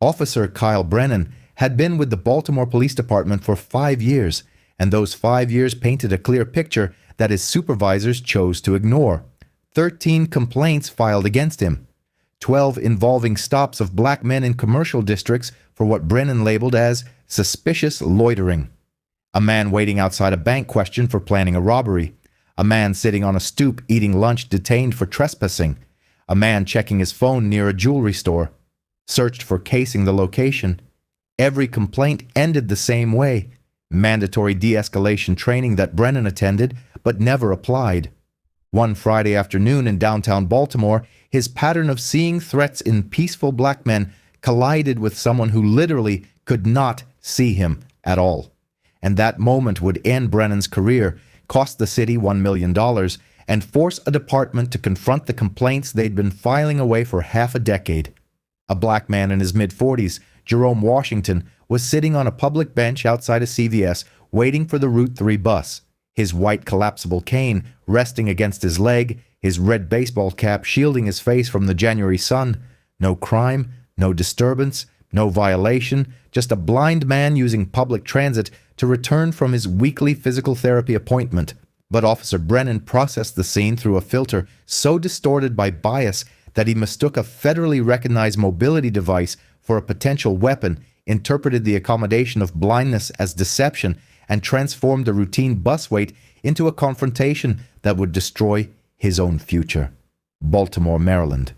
Officer Kyle Brennan had been with the Baltimore Police Department for 5 years, and those 5 years painted a clear picture that his supervisors chose to ignore. 13 complaints filed against him, 12 involving stops of black men in commercial districts for what Brennan labeled as suspicious loitering. A man waiting outside a bank questioned for planning a robbery. A man sitting on a stoop eating lunch detained for trespassing. A man checking his phone near a jewelry store. Searched for casing the location. Every complaint ended the same way. Mandatory de-escalation training that Brennan attended but never applied. One Friday afternoon in downtown Baltimore, his pattern of seeing threats in peaceful black men collided with someone who literally could not see him at all. And that moment would end Brennan's career, cost the city $1 million, and force a department to confront the complaints they'd been filing away for half a decade. A black man in his mid-40s, Jerome Washington, was sitting on a public bench outside a CVS waiting for the Route 3 bus, his white collapsible cane resting against his leg, his red baseball cap shielding his face from the January sun. No crime, no disturbance, no violation, just a blind man using public transit to return from his weekly physical therapy appointment. But Officer Brennan processed the scene through a filter so distorted by bias that he mistook a federally recognized mobility device for a potential weapon, interpreted the accommodation of blindness as deception, and transformed the routine bus wait into a confrontation that would destroy his own future. Baltimore, Maryland.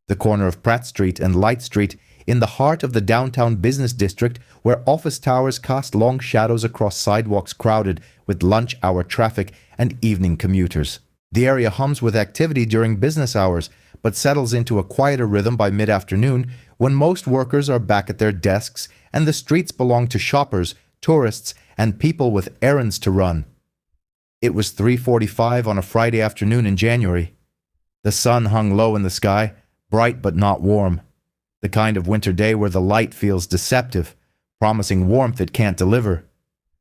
The corner of Pratt Street and Light Street, in the heart of the downtown business district where office towers cast long shadows across sidewalks crowded with lunch hour traffic and evening commuters. The area hums with activity during business hours, but settles into a quieter rhythm by mid-afternoon when most workers are back at their desks and the streets belong to shoppers, tourists, and people with errands to run. It was 3:45 on a Friday afternoon in January. The sun hung low in the sky, bright but not warm. The kind of winter day where the light feels deceptive, promising warmth it can't deliver.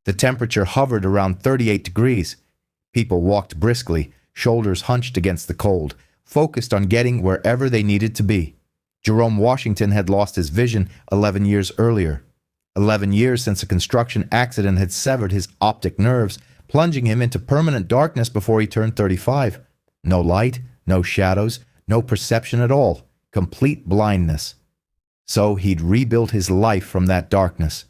The temperature hovered around 38 degrees. People walked briskly, shoulders hunched against the cold, focused on getting wherever they needed to be. Jerome Washington had lost his vision 11 years earlier. 11 years since a construction accident had severed his optic nerves, plunging him into permanent darkness before he turned 35. No light, no shadows, no perception at all. Complete blindness. So he'd rebuilt his life from that darkness.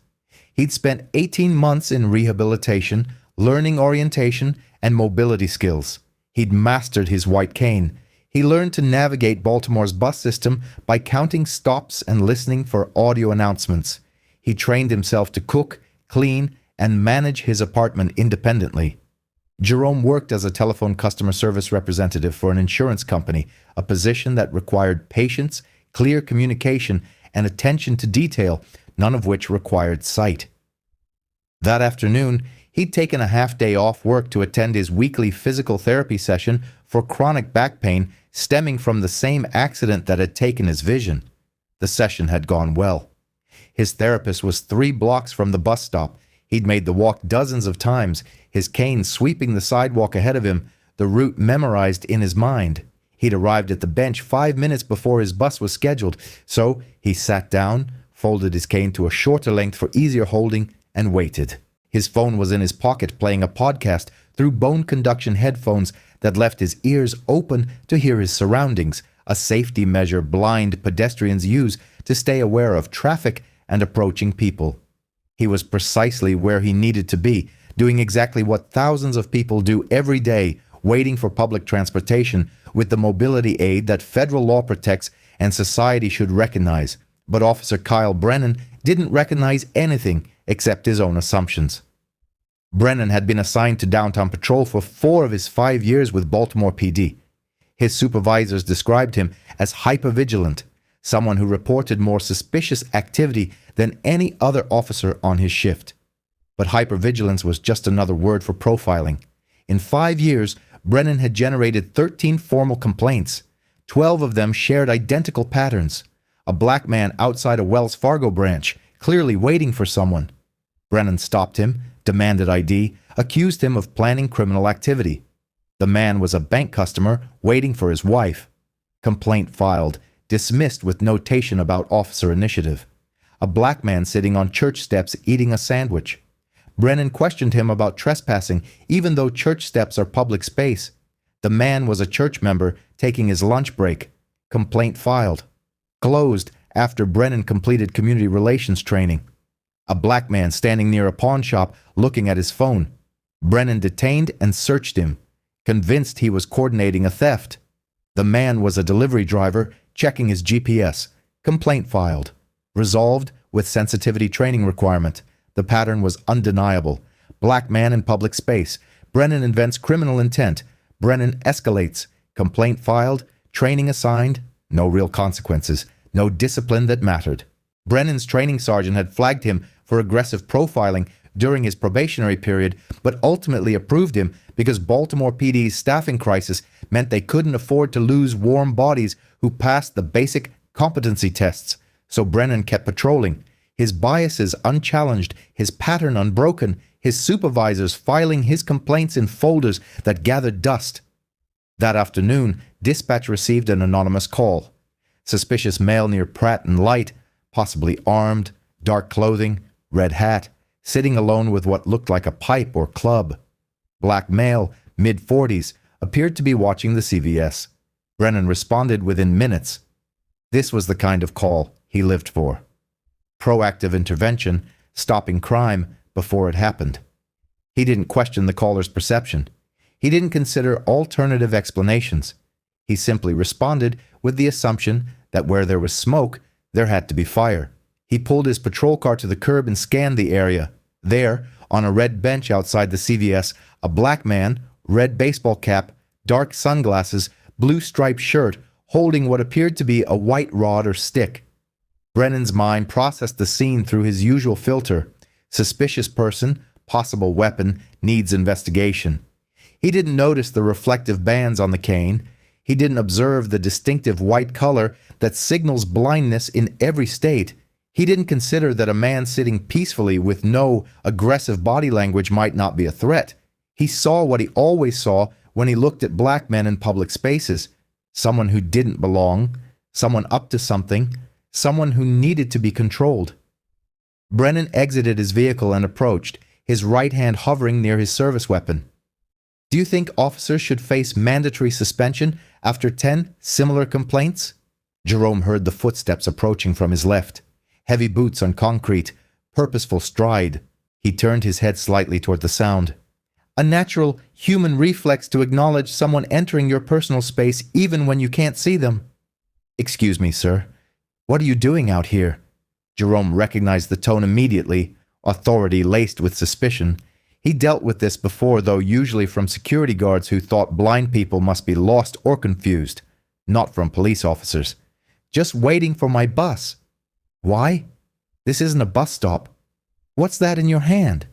He'd spent 18 months in rehabilitation, learning orientation and mobility skills. He'd mastered his white cane. He learned to navigate Baltimore's bus system by counting stops and listening for audio announcements. He trained himself to cook, clean, and manage his apartment independently. Jerome worked as a telephone customer service representative for an insurance company, a position that required patience, clear communication, and attention to detail, none of which required sight. That afternoon, he'd taken a half-day off work to attend his weekly physical therapy session for chronic back pain stemming from the same accident that had taken his vision. The session had gone well. His therapist was 3 blocks from the bus stop. He'd made the walk dozens of times, his cane sweeping the sidewalk ahead of him, the route memorized in his mind. He'd arrived at the bench 5 minutes before his bus was scheduled, so he sat down, folded his cane to a shorter length for easier holding, and waited. His phone was in his pocket playing a podcast through bone conduction headphones that left his ears open to hear his surroundings, a safety measure blind pedestrians use to stay aware of traffic and approaching people. He was precisely where he needed to be, doing exactly what thousands of people do every day, waiting for public transportation with the mobility aid that federal law protects and society should recognize. But Officer Kyle Brennan didn't recognize anything except his own assumptions. Brennan had been assigned to downtown patrol for 4 of his 5 years with Baltimore PD. His supervisors described him as hypervigilant, someone who reported more suspicious activity than any other officer on his shift. But hypervigilance was just another word for profiling. In 5 years, Brennan had generated 13 formal complaints. 12 of them shared identical patterns. A black man outside a Wells Fargo branch, clearly waiting for someone. Brennan stopped him, demanded ID, accused him of planning criminal activity. The man was a bank customer waiting for his wife. Complaint filed, dismissed with notation about officer initiative. a black man sitting on church steps eating a sandwich. Brennan questioned him about trespassing, even though church steps are public space. The man was a church member taking his lunch break. Complaint filed. Closed after Brennan completed community relations training. A black man standing near a pawn shop looking at his phone. Brennan detained and searched him, convinced he was coordinating a theft. The man was a delivery driver checking his GPS. Complaint filed. Resolved with sensitivity training requirement. The pattern was undeniable. Black man in public space. Brennan invents criminal intent. Brennan escalates. Complaint filed. Training assigned. No real consequences. No discipline that mattered. Brennan's training sergeant had flagged him for aggressive profiling during his probationary period, but ultimately approved him because Baltimore PD's staffing crisis meant they couldn't afford to lose warm bodies who passed the basic competency tests. So Brennan kept patrolling, his biases unchallenged, his pattern unbroken, his supervisors filing his complaints in folders that gathered dust. That afternoon, dispatch received an anonymous call. Suspicious male near Pratt and Light, possibly armed, dark clothing, red hat, sitting alone with what looked like a pipe or club. Black male, mid-40s, appeared to be watching the CVS. Brennan responded within minutes. This was the kind of call he lived for. Proactive intervention, stopping crime before it happened. He didn't question the caller's perception. He didn't consider alternative explanations. He simply responded with the assumption that where there was smoke, there had to be fire. He pulled his patrol car to the curb and scanned the area. There, on a red bench outside the CVS, a black man, red baseball cap, dark sunglasses, blue striped shirt, holding what appeared to be a white rod or stick. Brennan's mind processed the scene through his usual filter. Suspicious person, possible weapon, needs investigation. He didn't notice the reflective bands on the cane. He didn't observe the distinctive white color that signals blindness in every state. He didn't consider that a man sitting peacefully with no aggressive body language might not be a threat. He saw what he always saw when he looked at black men in public spaces. Someone who didn't belong, someone up to something, someone who needed to be controlled. Brennan exited his vehicle and approached, his right hand hovering near his service weapon. Do you think officers should face mandatory suspension after 10 similar complaints? Jerome heard the footsteps approaching from his left. Heavy boots on concrete, purposeful stride. He turned his head slightly toward the sound. A natural human reflex to acknowledge someone entering your personal space even when you can't see them. Excuse me, sir. What are you doing out here? Jerome recognized the tone immediately, authority laced with suspicion. He dealt with this before, though usually from security guards who thought blind people must be lost or confused, not from police officers. Just waiting for my bus. Why? This isn't a bus stop. What's that in your hand?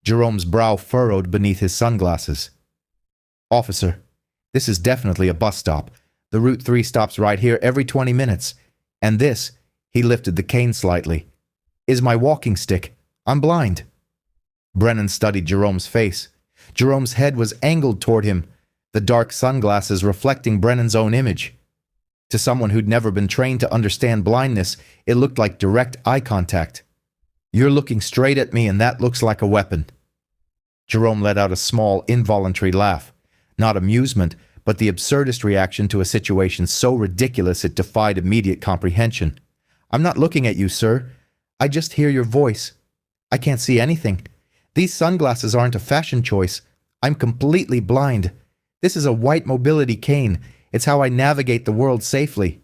Jerome's brow furrowed beneath his sunglasses. Officer, this is definitely a bus stop. The Route 3 stops right here every 20 minutes. And this, he lifted the cane slightly, is my walking stick. I'm blind. Brennan studied Jerome's face. Jerome's head was angled toward him, the dark sunglasses reflecting Brennan's own image. To someone who'd never been trained to understand blindness, it looked like direct eye contact. You're looking straight at me and that looks like a weapon. Jerome let out a small, involuntary laugh. Not amusement, but the absurdist reaction to a situation so ridiculous it defied immediate comprehension. I'm not looking at you, sir. I just hear your voice. I can't see anything. These sunglasses aren't a fashion choice. I'm completely blind. This is a white mobility cane. It's how I navigate the world safely.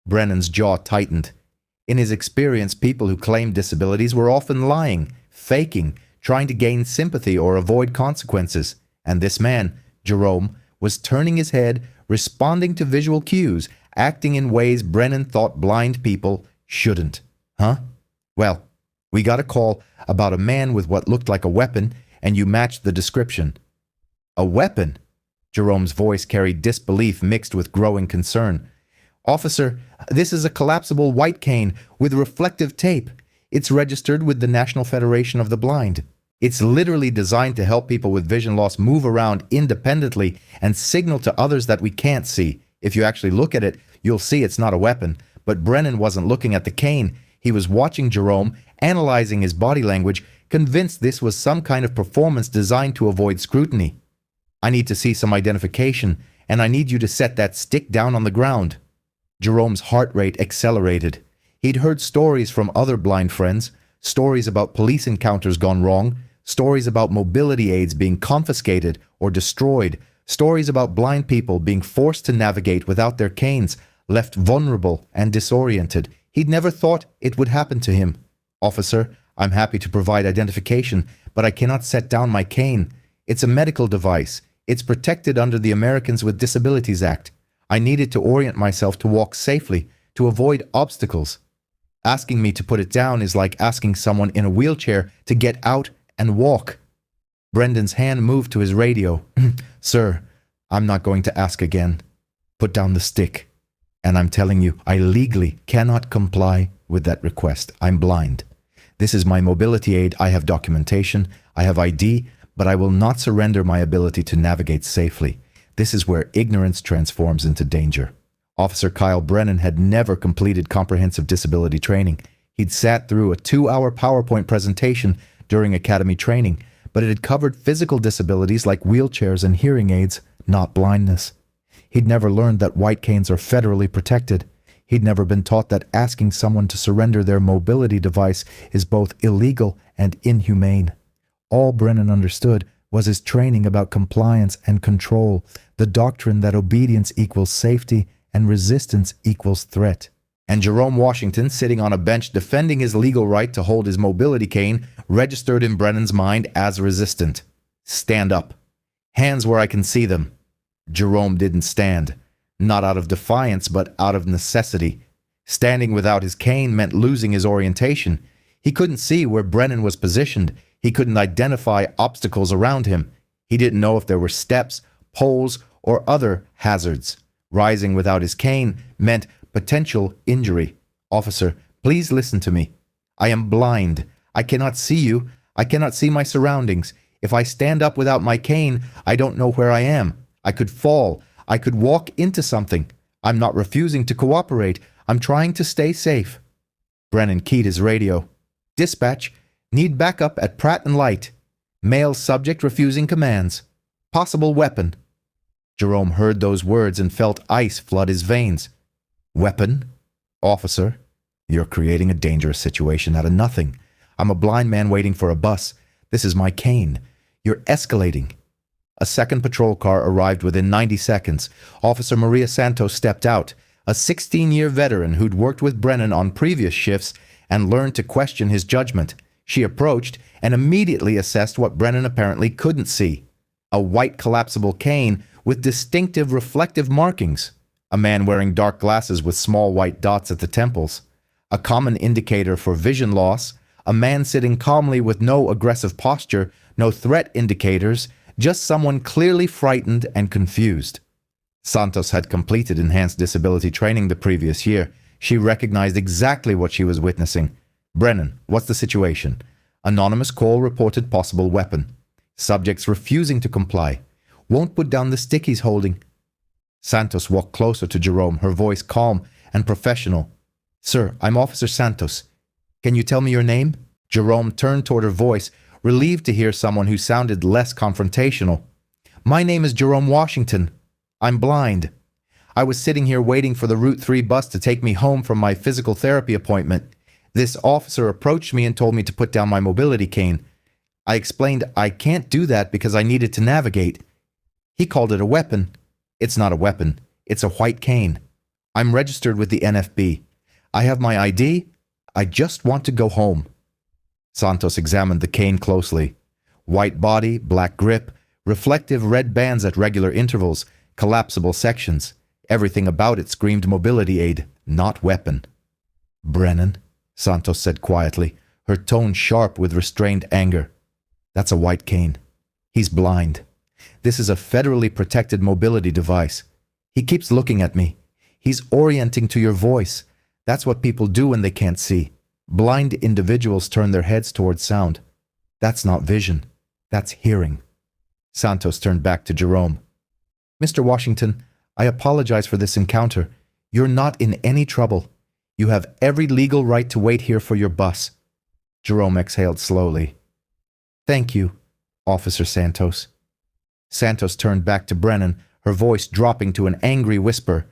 Brennan's jaw tightened. In his experience, people who claimed disabilities were often lying, faking, trying to gain sympathy or avoid consequences. And this man, Jerome, was turning his head, responding to visual cues, acting in ways Brennan thought blind people shouldn't. Huh? Well, we got a call about a man with what looked like a weapon, and you matched the description. A weapon? Jerome's voice carried disbelief mixed with growing concern. Officer, this is a collapsible white cane with reflective tape. It's registered with the National Federation of the Blind. It's literally designed to help people with vision loss move around independently and signal to others that we can't see. If you actually look at it, you'll see it's not a weapon. But Brennan wasn't looking at the cane. He was watching Jerome, analyzing his body language, convinced this was some kind of performance designed to avoid scrutiny. "I need to see some identification, and I need you to set that stick down on the ground." Jerome's heart rate accelerated. He'd heard stories from other blind friends, stories about police encounters gone wrong, stories about mobility aids being confiscated or destroyed, stories about blind people being forced to navigate without their canes, left vulnerable and disoriented. He'd never thought it would happen to him. "Officer, I'm happy to provide identification, but I cannot set down my cane. It's a medical device. It's protected under the Americans with Disabilities Act. I needed to orient myself to walk safely, to avoid obstacles. Asking me to put it down is like asking someone in a wheelchair to get out and walk." Brendan's hand moved to his radio. "Sir, I'm not going to ask again. Put down the stick. And I'm telling you, I legally cannot comply with that request. I'm blind. This is my mobility aid. I have documentation. I have ID, but I will not surrender my ability to navigate safely. This is where ignorance transforms into danger." Officer Kyle Brennan had never completed comprehensive disability training. He'd sat through a 2-hour PowerPoint presentation during academy training, but it had covered physical disabilities like wheelchairs and hearing aids, not blindness. He'd never learned that white canes are federally protected. He'd never been taught that asking someone to surrender their mobility device is both illegal and inhumane. All Brennan understood was his training about compliance and control, the doctrine that obedience equals safety and resistance equals threat. And Jerome Washington, sitting on a bench defending his legal right to hold his mobility cane, registered in Brennan's mind as resistant. "Stand up. Hands where I can see them." Jerome didn't stand. Not out of defiance, but out of necessity. Standing without his cane meant losing his orientation. He couldn't see where Brennan was positioned. He couldn't identify obstacles around him. He didn't know if there were steps, poles, or other hazards. Rising without his cane meant potential injury. "Officer, please listen to me. I am blind. I cannot see you. I cannot see my surroundings. If I stand up without my cane, I don't know where I am. I could fall. I could walk into something. I'm not refusing to cooperate. I'm trying to stay safe." Brennan keyed his radio. "Dispatch, need backup at Pratt and Light. Male subject refusing commands. Possible weapon." Jerome heard those words and felt ice flood his veins. "Weapon? Officer, you're creating a dangerous situation out of nothing. I'm a blind man waiting for a bus. This is my cane. You're escalating." A second patrol car arrived within 90 seconds. Officer Maria Santos stepped out, a 16-year veteran who'd worked with Brennan on previous shifts and learned to question his judgment. She approached and immediately assessed what Brennan apparently couldn't see: a white collapsible cane with distinctive reflective markings, a man wearing dark glasses with small white dots at the temples, a common indicator for vision loss, a man sitting calmly with no aggressive posture, no threat indicators, just someone clearly frightened and confused. Santos had completed enhanced disability training the previous year. She recognized exactly what she was witnessing. "Brennan, what's the situation?" Anonymous call reported possible weapon. Subjects refusing to comply. Won't put down the stick he's holding. Santos walked closer to Jerome, her voice calm and professional. "Sir, I'm Officer Santos. Can you tell me your name?" Jerome turned toward her voice, relieved to hear someone who sounded less confrontational. "My name is Jerome Washington. I'm blind. I was sitting here waiting for the Route 3 bus to take me home from my physical therapy appointment. This officer approached me and told me to put down my mobility cane. I explained I can't do that because I needed to navigate. He called it a weapon. It's not a weapon. It's a white cane. I'm registered with the NFB. I have my ID. I just want to go home." Santos examined the cane closely. White body, black grip, reflective red bands at regular intervals, collapsible sections. Everything about it screamed mobility aid, not weapon. "Brennan," Santos said quietly, her tone sharp with restrained anger. "That's a white cane. He's blind. This is a federally protected mobility device. He keeps looking at me. He's orienting to your voice. That's what people do when they can't see. Blind individuals turn their heads towards sound. That's not vision. That's hearing." Santos turned back to Jerome. "Mr. Washington, I apologize for this encounter. You're not in any trouble. You have every legal right to wait here for your bus. Jerome exhaled slowly. Thank you, Officer Santos. Santos turned back to Brennan, her voice dropping to an angry whisper.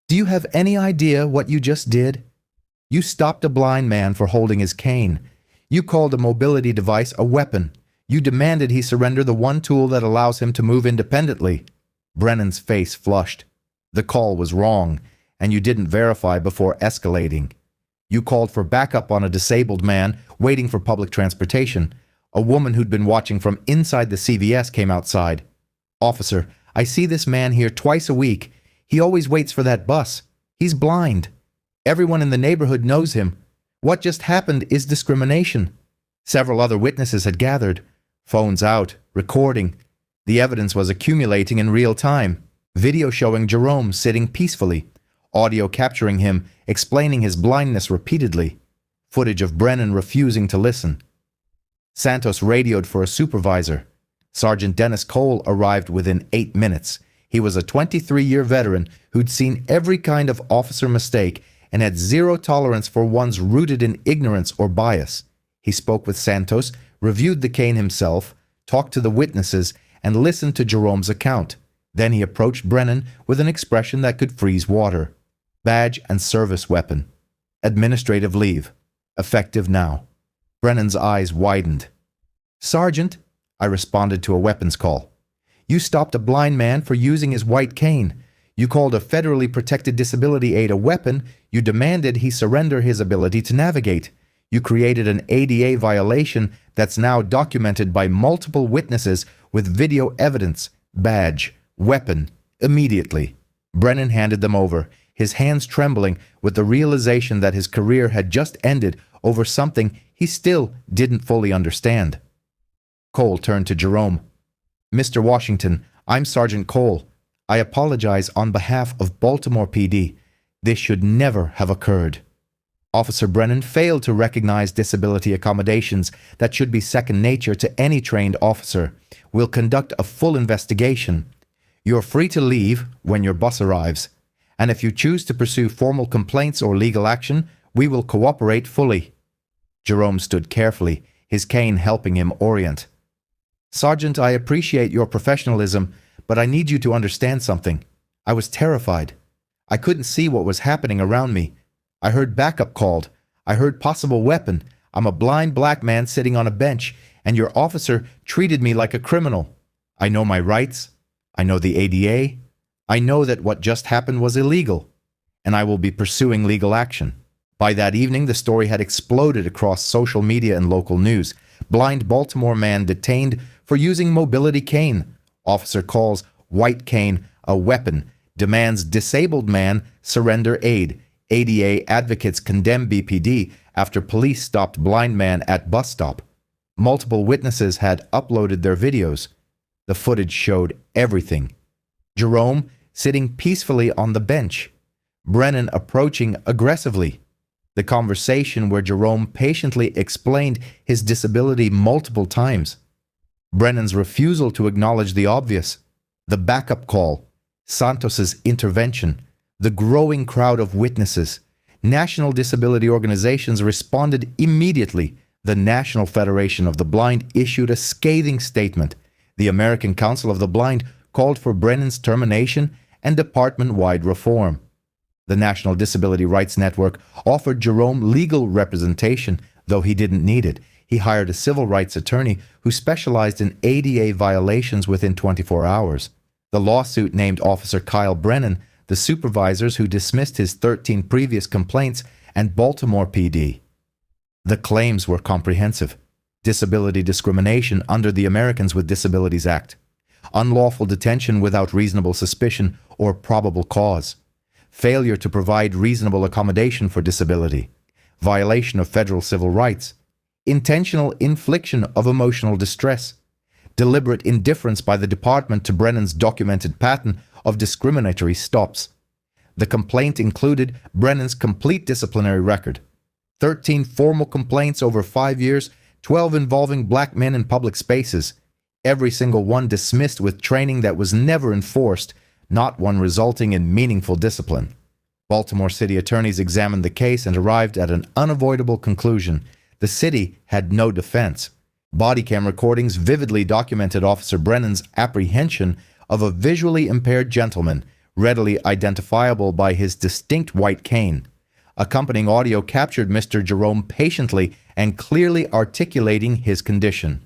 Do you have any idea what you just did? You stopped a blind man for holding his cane. You called a mobility device a weapon. You demanded he surrender the one tool that allows him to move independently. Brennan's face flushed. The call was wrong, and you didn't verify before escalating. You called for backup on a disabled man waiting for public transportation. A woman who'd been watching from inside the CVS came outside. Officer, I see this man here twice a week. He always waits for that bus. He's blind. Everyone in the neighborhood knows him. What just happened is discrimination. Several other witnesses had gathered. Phones out, recording. The evidence was accumulating in real time. Video showing Jerome sitting peacefully. Audio capturing him, explaining his blindness repeatedly. Footage of Brennan refusing to listen. Santos radioed for a supervisor. Sergeant Dennis Cole arrived within 8 minutes. He was a 23-year veteran who'd seen every kind of officer mistake and had zero tolerance for ones rooted in ignorance or bias. He spoke with Santos, reviewed the cane himself, talked to the witnesses, and listened to Jerome's account. Then he approached Brennan with an expression that could freeze water. Badge and service weapon. Administrative leave. Effective now. Brennan's eyes widened. Sergeant, I responded to a weapons call. You stopped a blind man for using his white cane. You called a federally protected disability aid a weapon. You demanded he surrender his ability to navigate. You created an ADA violation that's now documented by multiple witnesses with video evidence. Badge, weapon, immediately. Brennan handed them over, his hands trembling with the realization that his career had just ended over something he still didn't fully understand. Cole turned to Jerome. Mr. Washington, I'm Sergeant Cole. I apologize on behalf of Baltimore PD. This should never have occurred. Officer Brennan failed to recognize disability accommodations that should be second nature to any trained officer. We'll conduct a full investigation. You're free to leave when your bus arrives. And if you choose to pursue formal complaints or legal action, we will cooperate fully. Jerome stood carefully, his cane helping him orient. Sergeant, I appreciate your professionalism, but I need you to understand something. I was terrified. I couldn't see what was happening around me. I heard backup called. I heard possible weapon. I'm a blind black man sitting on a bench, and your officer treated me like a criminal. I know my rights. I know the ADA. I know that what just happened was illegal, and I will be pursuing legal action. By that evening, the story had exploded across social media and local news. Blind Baltimore man detained for using mobility cane. Officer calls white cane a weapon. Demands disabled man surrender aid. ADA advocates condemn BPD after police stopped blind man at bus stop. Multiple witnesses had uploaded their videos. The footage showed everything. Jerome sitting peacefully on the bench. Brennan approaching aggressively. The conversation where Jerome patiently explained his disability multiple times. Brennan's refusal to acknowledge the obvious. The backup call. Santos's intervention. The growing crowd of witnesses. National disability organizations responded immediately. The National Federation of the Blind issued a scathing statement. The American Council of the Blind called for Brennan's termination and department-wide reform. The National Disability Rights Network offered Jerome legal representation, though he didn't need it. He hired a civil rights attorney who specialized in ADA violations within 24 hours. The lawsuit named Officer Kyle Brennan the supervisors who dismissed his 13 previous complaints and Baltimore PD. The claims were comprehensive. Disability discrimination under the Americans with Disabilities Act. Unlawful detention without reasonable suspicion or probable cause. Failure to provide reasonable accommodation for disability. Violation of federal civil rights. Intentional infliction of emotional distress. Deliberate indifference by the department to Brennan's documented pattern of discriminatory stops. The complaint included Brennan's complete disciplinary record. 13 formal complaints over 5 years, 12 involving black men in public spaces. Every single one dismissed with training that was never enforced, not one resulting in meaningful discipline. Baltimore City attorneys examined the case and arrived at an unavoidable conclusion. The city had no defense. Body cam recordings vividly documented Officer Brennan's apprehension of a visually impaired gentleman, readily identifiable by his distinct white cane. Accompanying audio captured Mr. Jerome patiently and clearly articulating his condition.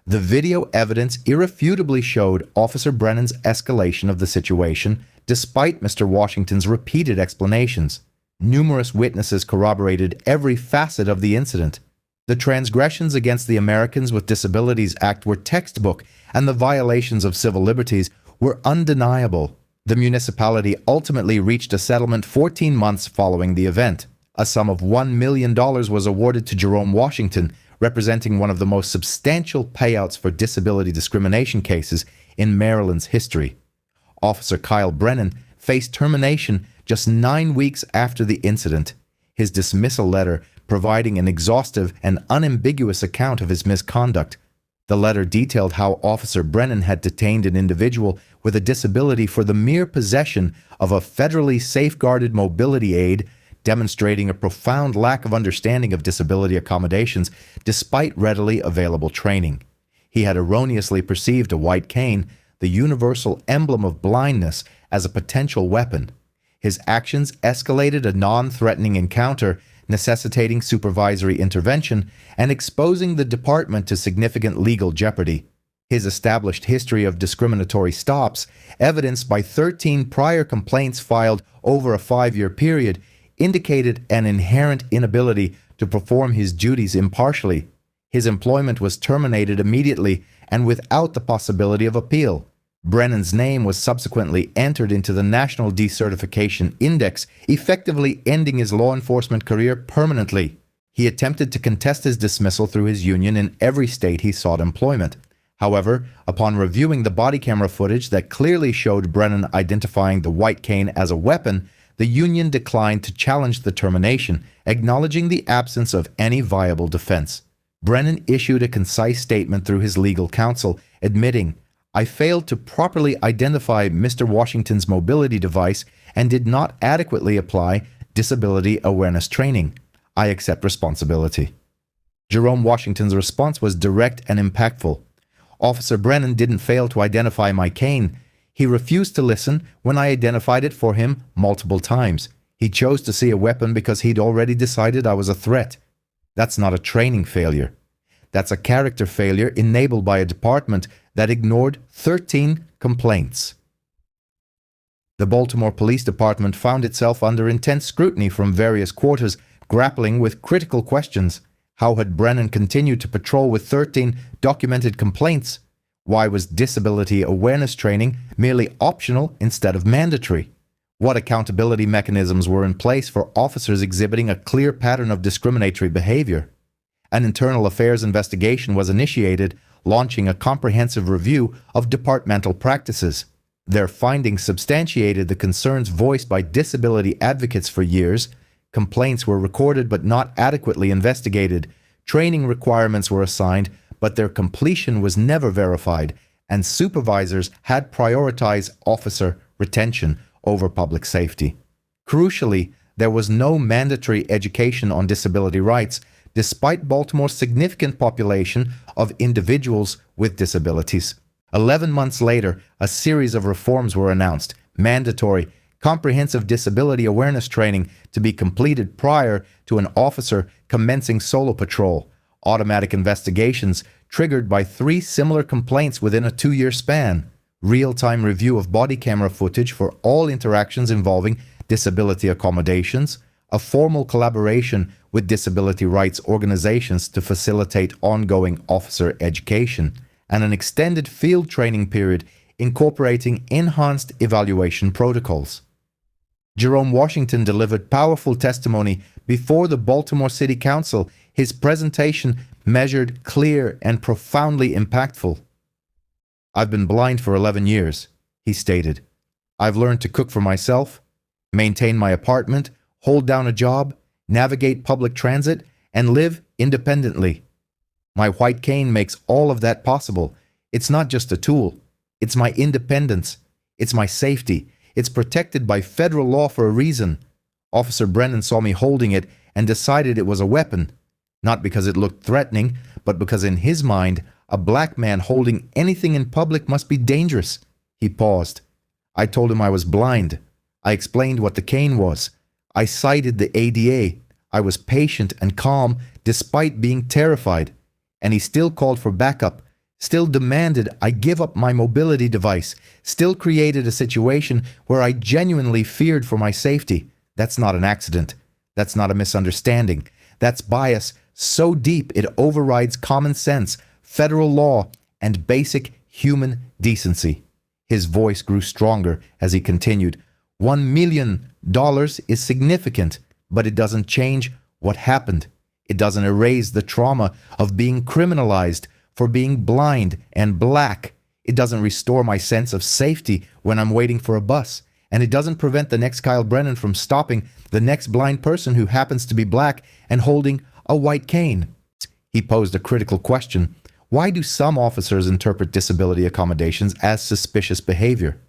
The video evidence irrefutably showed Officer Brennan's escalation of the situation, despite Mr. Washington's repeated explanations. Numerous witnesses corroborated every facet of the incident. The transgressions against the Americans with Disabilities Act were textbook, and the violations of civil liberties were undeniable. The municipality ultimately reached a settlement 14 months following the event. A sum of $1 million was awarded to Jerome Washington, representing one of the most substantial payouts for disability discrimination cases in Maryland's history. Officer Kyle Brennan faced termination just 9 weeks after the incident. His dismissal letter providing an exhaustive and unambiguous account of his misconduct. The letter detailed how Officer Brennan had detained an individual with a disability for the mere possession of a federally safeguarded mobility aid, demonstrating a profound lack of understanding of disability accommodations despite readily available training. He had erroneously perceived a white cane, the universal emblem of blindness, as a potential weapon. His actions escalated a non-threatening encounter, necessitating supervisory intervention and exposing the department to significant legal jeopardy. His established history of discriminatory stops, evidenced by 13 prior complaints filed over a 5-year period, indicated an inherent inability to perform his duties impartially. His employment was terminated immediately and without the possibility of appeal. Brennan's name was subsequently entered into the National Decertification Index, effectively ending his law enforcement career permanently. He attempted to contest his dismissal through his union in every state he sought employment. However, upon reviewing the body camera footage that clearly showed Brennan identifying the white cane as a weapon, the union declined to challenge the termination, acknowledging the absence of any viable defense. Brennan issued a concise statement through his legal counsel, admitting, "I failed to properly identify Mr. Washington's mobility device and did not adequately apply disability awareness training. I accept responsibility." Jerome Washington's response was direct and impactful. "Officer Brennan didn't fail to identify my cane. He refused to listen when I identified it for him multiple times. He chose to see a weapon because he'd already decided I was a threat. That's not a training failure. That's a character failure enabled by a department that ignored 13 complaints." The Baltimore Police Department found itself under intense scrutiny from various quarters, grappling with critical questions. How had Brennan continued to patrol with 13 documented complaints? Why was disability awareness training merely optional instead of mandatory? What accountability mechanisms were in place for officers exhibiting a clear pattern of discriminatory behavior? An internal affairs investigation was initiated, launching a comprehensive review of departmental practices. Their findings substantiated the concerns voiced by disability advocates for years. Complaints were recorded but not adequately investigated. Training requirements were assigned, but their completion was never verified, and supervisors had prioritized officer retention over public safety. Crucially, there was no mandatory education on disability rights, despite Baltimore's significant population of individuals with disabilities. 11 months later, a series of reforms were announced: mandatory, comprehensive disability awareness training to be completed prior to an officer commencing solo patrol, automatic investigations triggered by 3 similar complaints within a 2-year span, real-time review of body camera footage for all interactions involving disability accommodations, a formal collaboration with disability rights organizations to facilitate ongoing officer education, and an extended field training period incorporating enhanced evaluation protocols. Jerome Washington delivered powerful testimony before the Baltimore City Council. His presentation measured, clear, and profoundly impactful. "I've been blind for 11 years, he stated. "I've learned to cook for myself, maintain my apartment, hold down a job, navigate public transit, and live independently. My white cane makes all of that possible. It's not just a tool. It's my independence. It's my safety. It's protected by federal law for a reason. Officer Brennan saw me holding it and decided it was a weapon, not because it looked threatening, but because in his mind, a black man holding anything in public must be dangerous. He paused. I told him I was blind. I explained what the cane was. I cited the ADA. I was patient and calm despite being terrified. And he still called for backup, still demanded I give up my mobility device, still created a situation where I genuinely feared for my safety. That's not an accident. That's not a misunderstanding. That's bias so deep it overrides common sense, federal law, and basic human decency. His voice grew stronger as he continued. $1 million is significant, but it doesn't change what happened. It doesn't erase the trauma of being criminalized for being blind and black. It doesn't restore my sense of safety when I'm waiting for a bus. And it doesn't prevent the next Kyle Brennan from stopping the next blind person who happens to be black and holding a white cane. He posed a critical question. Why do some officers interpret disability accommodations as suspicious behavior?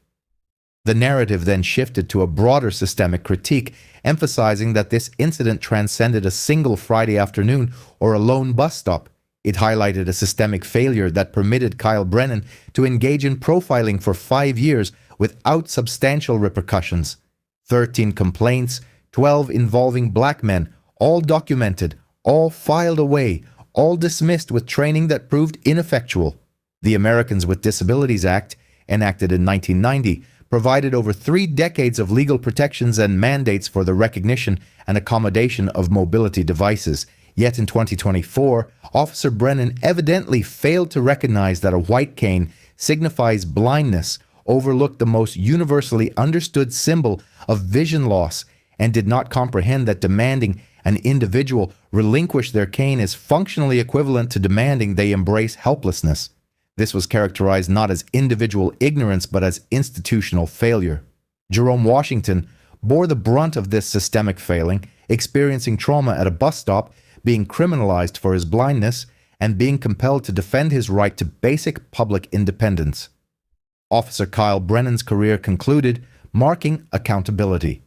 The narrative then shifted to a broader systemic critique, emphasizing that this incident transcended a single Friday afternoon or a lone bus stop. It highlighted a systemic failure that permitted Kyle Brennan to engage in profiling for 5 years without substantial repercussions. 13 complaints, 12 involving black men, all documented, all filed away, all dismissed with training that proved ineffectual. The Americans with Disabilities Act, enacted in 1990, provided over 3 decades of legal protections and mandates for the recognition and accommodation of mobility devices. Yet in 2024, Officer Brennan evidently failed to recognize that a white cane signifies blindness, overlooked the most universally understood symbol of vision loss, and did not comprehend that demanding an individual relinquish their cane is functionally equivalent to demanding they embrace helplessness. This was characterized not as individual ignorance but as institutional failure. Jerome Washington bore the brunt of this systemic failing, experiencing trauma at a bus stop, being criminalized for his blindness, and being compelled to defend his right to basic public independence. Officer Kyle Brennan's career concluded, marking accountability.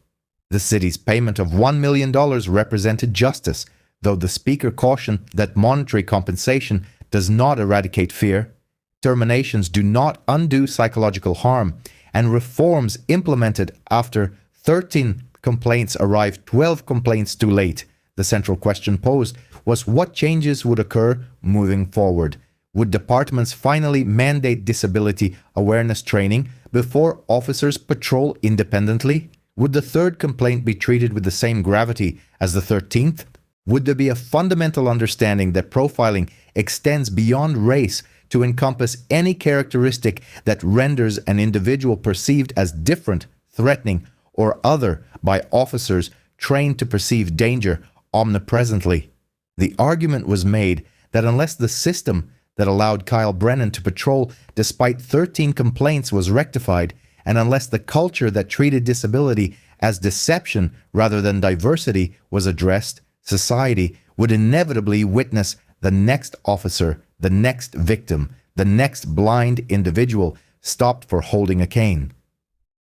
The city's payment of $1 million represented justice, though the speaker cautioned that monetary compensation does not eradicate fear. Terminations do not undo psychological harm, and reforms implemented after 13 complaints arrived 12 complaints too late. The central question posed was what changes would occur moving forward. Would departments finally mandate disability awareness training before officers patrol independently? Would the third complaint be treated with the same gravity as the 13th? Would there be a fundamental understanding that profiling extends beyond race to encompass any characteristic that renders an individual perceived as different, threatening, or other by officers trained to perceive danger omnipresently? The argument was made that unless the system that allowed Kyle Brennan to patrol despite 13 complaints was rectified, and unless the culture that treated disability as deception rather than diversity was addressed, society would inevitably witness the next officer, the next victim, the next blind individual stopped for holding a cane.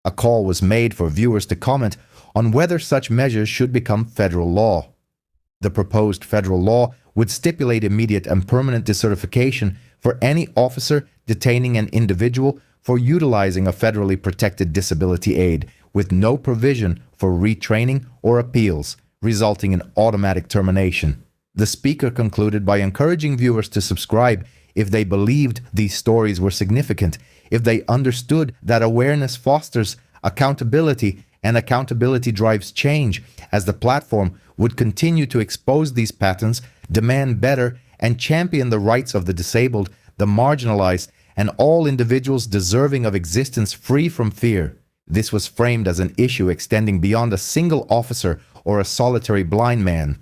A call was made for viewers to comment on whether such measures should become federal law. The proposed federal law would stipulate immediate and permanent decertification for any officer detaining an individual for utilizing a federally protected disability aid, with no provision for retraining or appeals, resulting in automatic termination. The speaker concluded by encouraging viewers to subscribe if they believed these stories were significant, if they understood that awareness fosters accountability and accountability drives change, as the platform would continue to expose these patterns, demand better, and champion the rights of the disabled, the marginalized, and all individuals deserving of existence free from fear. This was framed as an issue extending beyond a single officer or a solitary blind man.